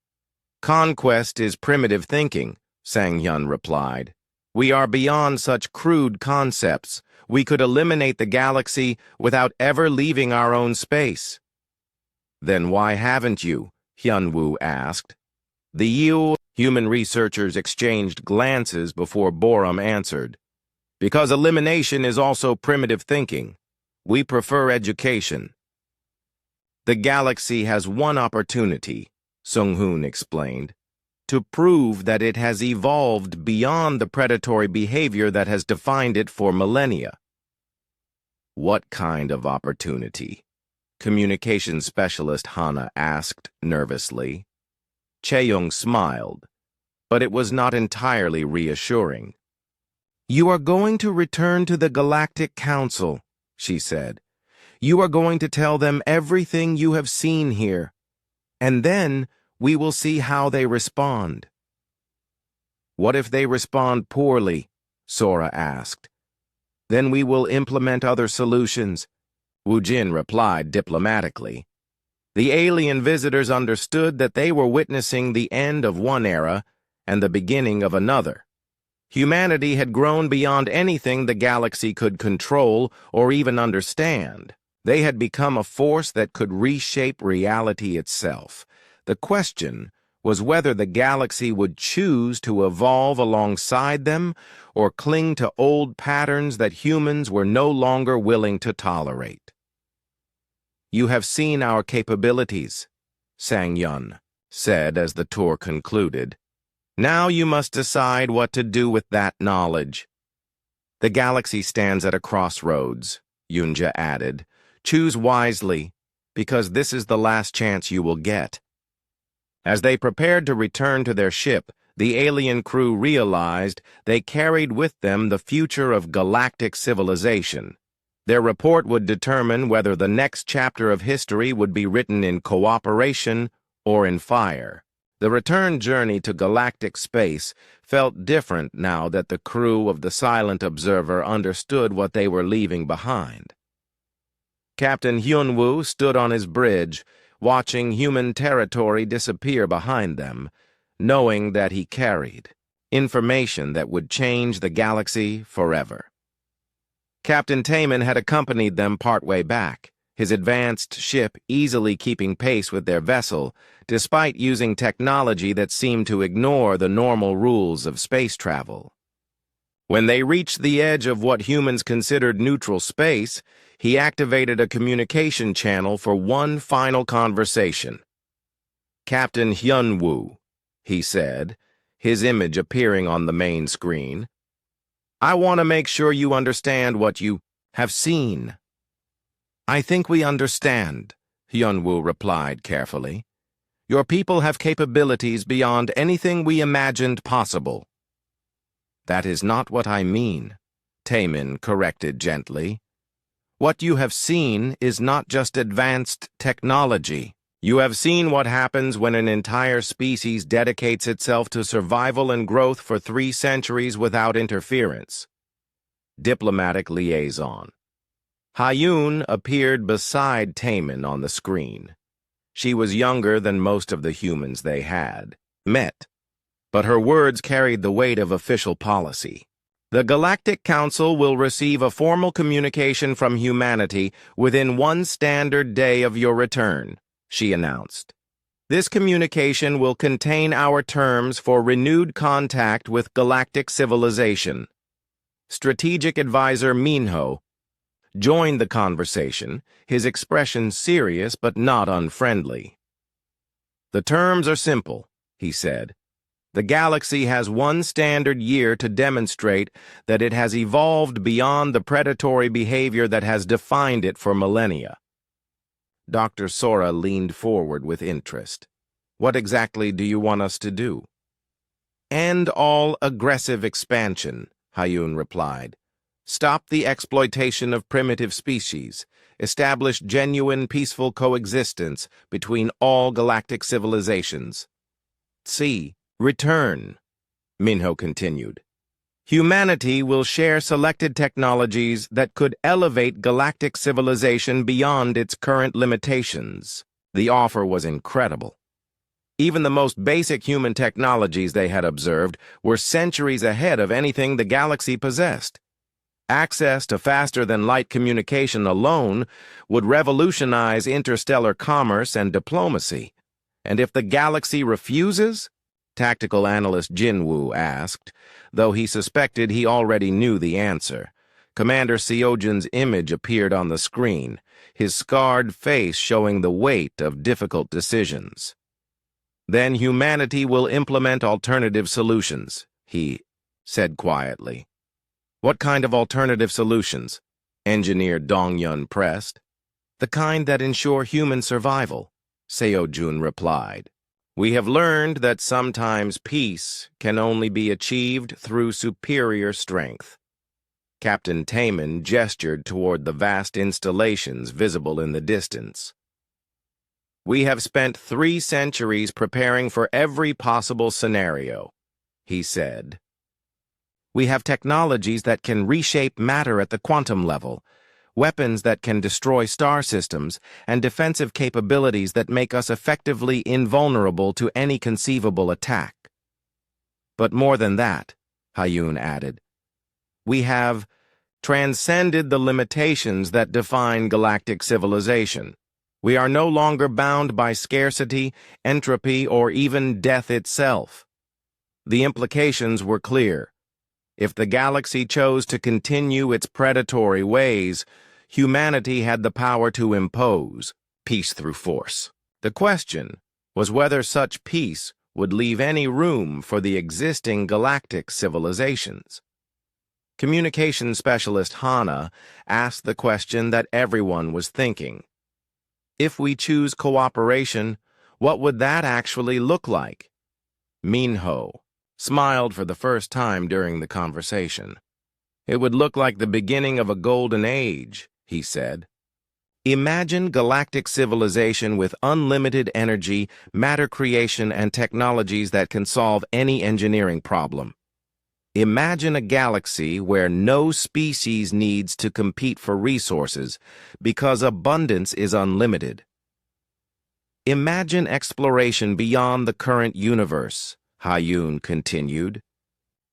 "Conquest is primitive thinking," Sang-hyun replied. "We are beyond such crude concepts. We could eliminate the galaxy without ever leaving our own space." "Then why haven't you?" Hyunwoo asked. The human researchers exchanged glances before Borum answered. "Because elimination is also primitive thinking. We prefer education." "The galaxy has one opportunity," Sung-hoon explained, "to prove that it has evolved beyond the predatory behavior that has defined it for millennia." "What kind of opportunity?" Communications specialist Hana asked nervously. Chae-young smiled, but it was not entirely reassuring. "You are going to return to the Galactic Council," she said. "You are going to tell them everything you have seen here, and then we will see how they respond." "What if they respond poorly?" Sora asked. "Then we will implement other solutions," Wu Jin replied diplomatically. The alien visitors understood that they were witnessing the end of one era and the beginning of another. Humanity had grown beyond anything the galaxy could control or even understand. They had become a force that could reshape reality itself. The question was whether the galaxy would choose to evolve alongside them or cling to old patterns that humans were no longer willing to tolerate. "You have seen our capabilities," Sang Yun said as the tour concluded. "Now you must decide what to do with that knowledge." "The galaxy stands at a crossroads," Yunja added. "Choose wisely, because this is the last chance you will get." As they prepared to return to their ship, the alien crew realized they carried with them the future of galactic civilization. Their report would determine whether the next chapter of history would be written in cooperation or in fire. The return journey to galactic space felt different now that the crew of the Silent Observer understood what they were leaving behind. Captain Hyunwoo stood on his bridge, watching human territory disappear behind them, knowing that he carried information that would change the galaxy forever. Captain Taman had accompanied them partway back, his advanced ship easily keeping pace with their vessel, despite using technology that seemed to ignore the normal rules of space travel. When they reached the edge of what humans considered neutral space, he activated a communication channel for one final conversation. "Captain Hyunwoo," he said, his image appearing on the main screen. "I want to make sure you understand what you have seen." "I think we understand," Hyunwoo replied carefully. "Your people have capabilities beyond anything we imagined possible." "That is not what I mean," Taman corrected gently. "What you have seen is not just advanced technology. You have seen what happens when an entire species dedicates itself to survival and growth for 3 centuries without interference." Diplomatic liaison. Hyun appeared beside Taman on the screen. She was younger than most of the humans they had met, but her words carried the weight of official policy. "The Galactic Council will receive a formal communication from humanity within 1 standard day of your return," she announced. "This communication will contain our terms for renewed contact with galactic civilization." Strategic Advisor Minho joined the conversation, his expression serious but not unfriendly. "The terms are simple," he said. "The galaxy has 1 standard year to demonstrate that it has evolved beyond the predatory behavior that has defined it for millennia." Dr. Sora leaned forward with interest. "What exactly do you want us to do?" "End all aggressive expansion," Hyun replied. "Stop the exploitation of primitive species. Establish genuine peaceful coexistence between all galactic civilizations." "See. Return," Minho continued. "Humanity will share selected technologies that could elevate galactic civilization beyond its current limitations." The offer was incredible. Even the most basic human technologies they had observed were centuries ahead of anything the galaxy possessed. Access to faster-than-light communication alone would revolutionize interstellar commerce and diplomacy. And if the galaxy refuses? Tactical analyst Jinwoo asked, though he suspected he already knew the answer. Commander Seojin's image appeared on the screen, his scarred face showing the weight of difficult decisions. "Then humanity will implement alternative solutions," he said quietly. "What kind of alternative solutions?" Engineer Dongyun pressed. "The kind that ensure human survival," Seojun replied. "We have learned that sometimes peace can only be achieved through superior strength." Captain Taman gestured toward the vast installations visible in the distance. "We have spent 3 centuries preparing for every possible scenario," he said. "We have technologies that can reshape matter at the quantum level, weapons that can destroy star systems, and defensive capabilities that make us effectively invulnerable to any conceivable attack." But more than that, Hayun added, we have transcended the limitations that define galactic civilization. We are no longer bound by scarcity, entropy, or even death itself. The implications were clear. If the galaxy chose to continue its predatory ways, humanity had the power to impose peace through force. The question was whether such peace would leave any room for the existing galactic civilizations. Communications specialist Hana asked the question that everyone was thinking. If we choose cooperation, what would that actually look like? Minho smiled for the first time during the conversation. It would look like the beginning of a golden age, he said. Imagine galactic civilization with unlimited energy, matter creation, and technologies that can solve any engineering problem. Imagine a galaxy where no species needs to compete for resources because abundance is unlimited. Imagine exploration beyond the current universe, Hayun continued.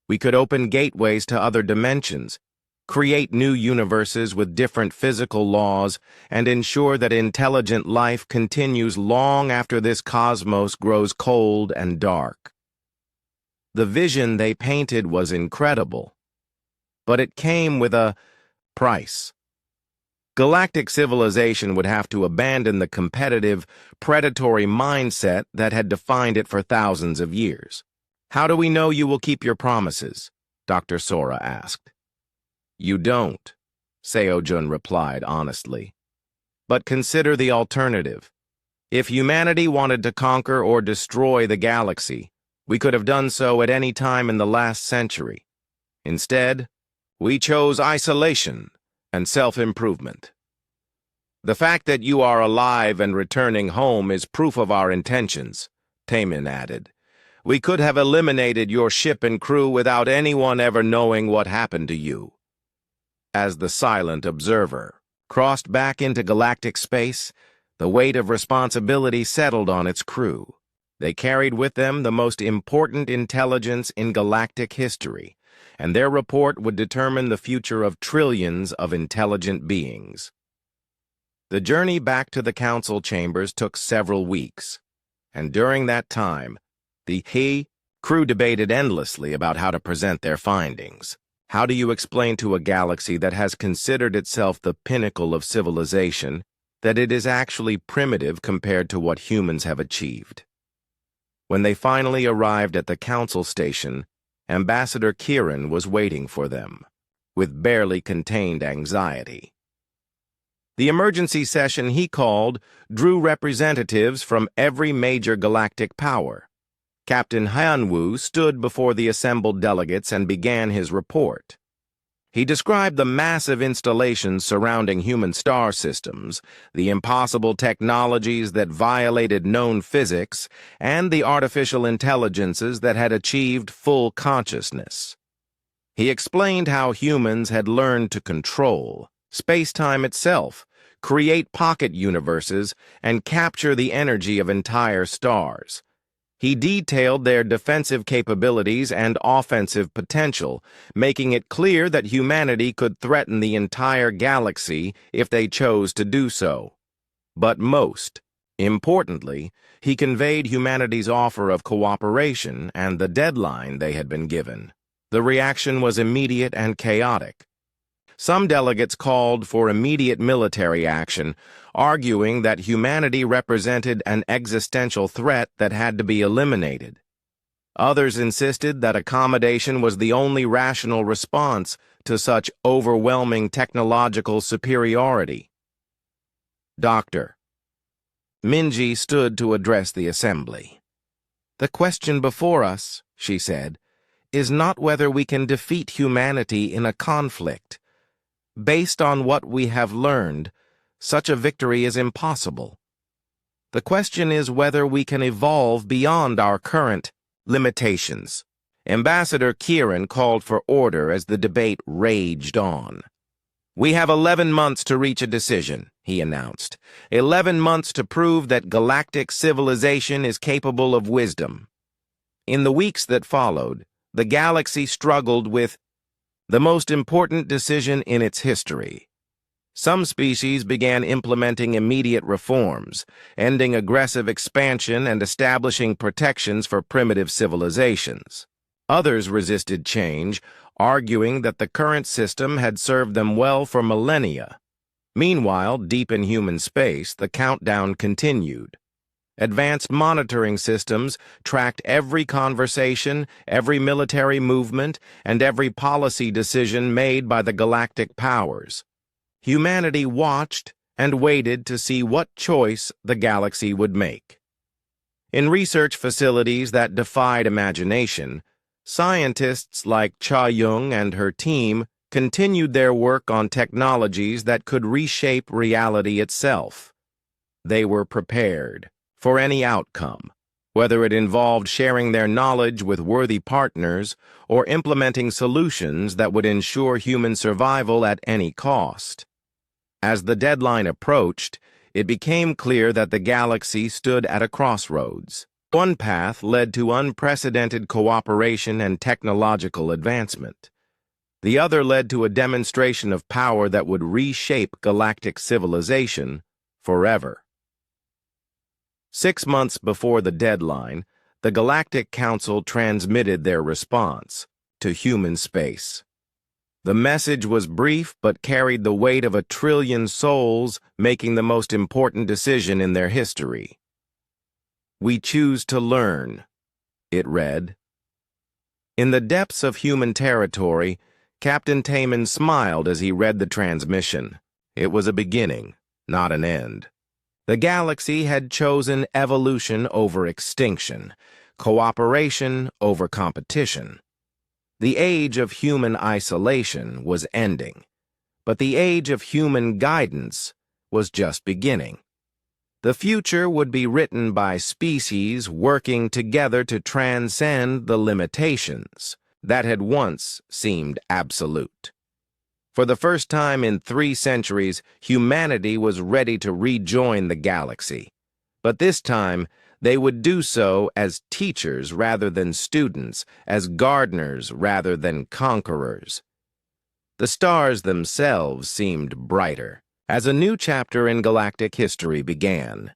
We could open gateways to other dimensions, create new universes with different physical laws, and ensure that intelligent life continues long after this cosmos grows cold and dark. The vision they painted was incredible, but it came with a price. Galactic civilization would have to abandon the competitive, predatory mindset that had defined it for thousands of years. How do we know you will keep your promises? Dr. Sora asked. You don't, Seojun replied honestly. But consider the alternative. If humanity wanted to conquer or destroy the galaxy, we could have done so at any time in the last century. Instead, we chose isolation and self-improvement. The fact that you are alive and returning home is proof of our intentions, Taemin added. We could have eliminated your ship and crew without anyone ever knowing what happened to you. As the silent observer crossed back into galactic space, the weight of responsibility settled on its crew. They carried with them the most important intelligence in galactic history, and their report would determine the future of trillions of intelligent beings. The journey back to the council chambers took several weeks, and during that time, the crew debated endlessly about how to present their findings. How do you explain to a galaxy that has considered itself the pinnacle of civilization that it is actually primitive compared to what humans have achieved? When they finally arrived at the council station, Ambassador Kieran was waiting for them, with barely contained anxiety. The emergency session he called drew representatives from every major galactic power. Captain Hanwoo stood before the assembled delegates and began his report. He described the massive installations surrounding human star systems, the impossible technologies that violated known physics, and the artificial intelligences that had achieved full consciousness. He explained how humans had learned to control space-time itself, create pocket universes, and capture the energy of entire stars. He detailed their defensive capabilities and offensive potential, making it clear that humanity could threaten the entire galaxy if they chose to do so. But most importantly, he conveyed humanity's offer of cooperation and the deadline they had been given. The reaction was immediate and chaotic. Some delegates called for immediate military action, arguing that humanity represented an existential threat that had to be eliminated. Others insisted that accommodation was the only rational response to such overwhelming technological superiority. Doctor. Minji stood to address the assembly. The question before us, she said, is not whether we can defeat humanity in a conflict. Based on what we have learned, such a victory is impossible. The question is whether we can evolve beyond our current limitations. Ambassador Kieran called for order as the debate raged on. We have 11 months to reach a decision, he announced. 11 months to prove that galactic civilization is capable of wisdom. In the weeks that followed, the galaxy struggled with the most important decision in its history. Some species began implementing immediate reforms, ending aggressive expansion and establishing protections for primitive civilizations. Others resisted change, arguing that the current system had served them well for millennia. Meanwhile, deep in human space, the countdown continued. Advanced monitoring systems tracked every conversation, every military movement, and every policy decision made by the galactic powers. Humanity watched and waited to see what choice the galaxy would make. In research facilities that defied imagination, scientists like Cha Young and her team continued their work on technologies that could reshape reality itself. They were prepared for any outcome, whether it involved sharing their knowledge with worthy partners or implementing solutions that would ensure human survival at any cost. As the deadline approached, it became clear that the galaxy stood at a crossroads. One path led to unprecedented cooperation and technological advancement. The other led to a demonstration of power that would reshape galactic civilization forever. 6 months before the deadline, the Galactic Council transmitted their response to human space. The message was brief but carried the weight of 1 trillion souls making the most important decision in their history. "We choose to learn," it read. In the depths of human territory, Captain Taman smiled as he read the transmission. It was a beginning, not an end. The galaxy had chosen evolution over extinction, cooperation over competition. The age of human isolation was ending, but the age of human guidance was just beginning. The future would be written by species working together to transcend the limitations that had once seemed absolute. For the first time in 3 centuries, humanity was ready to rejoin the galaxy. But this time, they would do so as teachers rather than students, as gardeners rather than conquerors. The stars themselves seemed brighter as a new chapter in galactic history began.